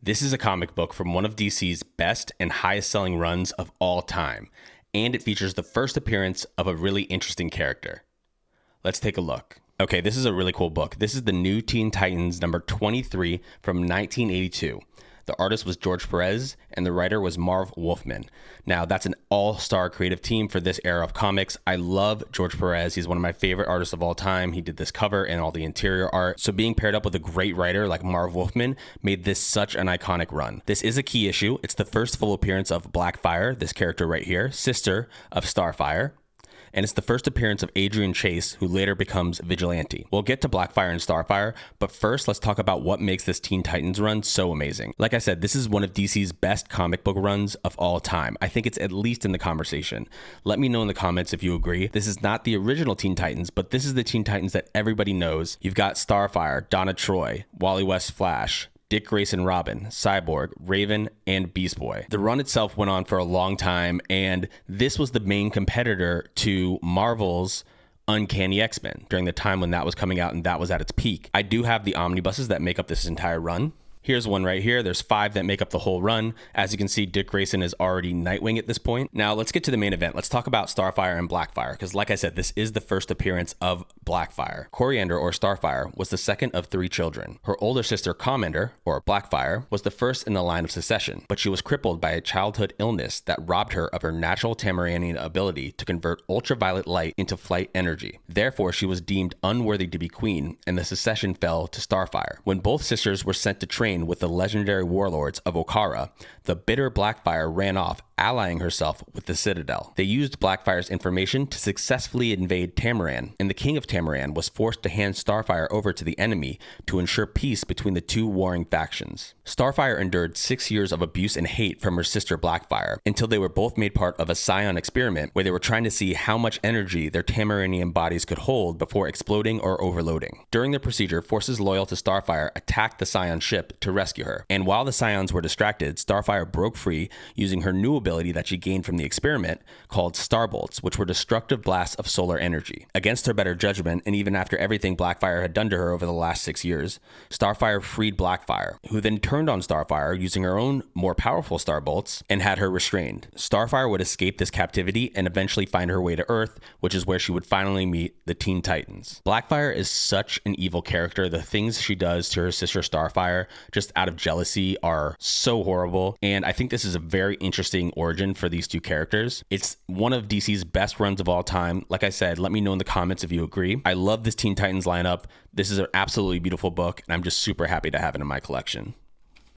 This is a comic book from one of DC's best and highest selling runs of all time, and it features the first appearance of a really interesting character. Let's take a look. Okay, this is a really cool book. This is the New Teen Titans number 23 from 1982. The artist was George Perez, and the writer was Marv Wolfman. Now, that's an all-star creative team for this era of comics. I love George Perez. He's one of my favorite artists of all time. He did this cover and all the interior art. So being paired up with a great writer like Marv Wolfman made this such an iconic run. This is a key issue. It's the first full appearance of Blackfire, this character right here, sister of Starfire. And it's the first appearance of Adrian Chase, who later becomes Vigilante. We'll get to Blackfire and Starfire, but first let's talk about what makes this Teen Titans run so amazing. Like I said, this is one of DC's best comic book runs of all time. I think it's at least in the conversation. Let me know in the comments if you agree. This is not the original Teen Titans, but this is the Teen Titans that everybody knows. You've got Starfire, Donna Troy, Wally West Flash, Dick Grayson Robin, Cyborg, Raven, and Beast Boy. The run itself went on for a long time, and this was the main competitor to Marvel's Uncanny X-Men during the time when that was coming out and that was at its peak. I do have the omnibuses that make up this entire run. Here's one right here. There's 5 that make up the whole run. As you can see, Dick Grayson is already Nightwing at this point. Now let's get to the main event. Let's talk about Starfire and Blackfire, because like I said, this is the first appearance of Blackfire. Coriander, or Starfire, was the second of 3 children. Her older sister, Commander, or Blackfire, was the first in the line of succession, but she was crippled by a childhood illness that robbed her of her natural Tamaranian ability to convert ultraviolet light into flight energy. Therefore, she was deemed unworthy to be queen, and the succession fell to Starfire. When both sisters were sent to train with the legendary warlords of Okara, the bitter Blackfire ran off, allying herself with the Citadel. They used Blackfire's information to successfully invade Tamaran, and the king of Tamaran was forced to hand Starfire over to the enemy to ensure peace between the 2 warring factions. Starfire endured 6 years of abuse and hate from her sister Blackfire until they were both made part of a Scion experiment where they were trying to see how much energy their Tamaranian bodies could hold before exploding or overloading. During the procedure, forces loyal to Starfire attacked the Scion ship to rescue her, and while the Scions were distracted, Starfire broke free using her new ability that she gained from the experiment called Starbolts, which were destructive blasts of solar energy. Against her better judgment, and even after everything Blackfire had done to her over the last 6 years, Starfire freed Blackfire, who then turned on Starfire using her own more powerful Starbolts and had her restrained. Starfire would escape this captivity and eventually find her way to Earth, which is where she would finally meet the Teen Titans. Blackfire is such an evil character. The things she does to her sister Starfire just out of jealousy are so horrible, and I think this is a very interesting origin for these 2 characters. It's one of DC's best runs of all time. Like I said, let me know in the comments if you agree. I love this Teen Titans lineup. This is an absolutely beautiful book, and I'm just super happy to have it in my collection.